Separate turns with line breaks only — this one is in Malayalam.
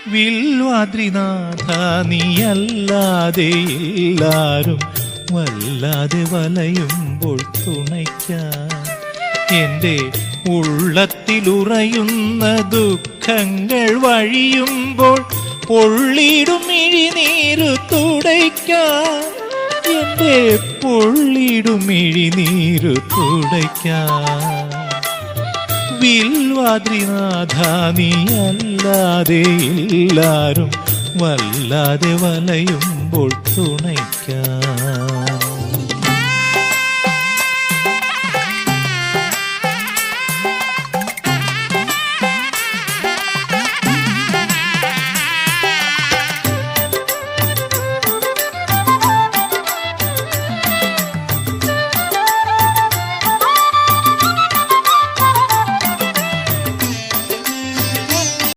വിൽവാദ്രിനാഥ നീയല്ലാതെ എല്ലാരും വല്ലാതെ വലയുമ്പോൾ തുണയ്ക്കാൻ എൻ്റെ ഉള്ളത്തിലുറയുന്ന ദുഃഖങ്ങൾ വഴിയുമ്പോൾ പൊള്ളിടും മിഴിനീരു തുടയ്ക്കാൻ എൻ്റെ പൊള്ളിടും മിഴിനീരു തുടയ്ക്കാൻ വിൽവാദ്രിനാഥ നീയല്ലാതെ എല്ലാരും വല്ലാതെ വലയുമ്പോൾ തുണയ്ക്കാൻ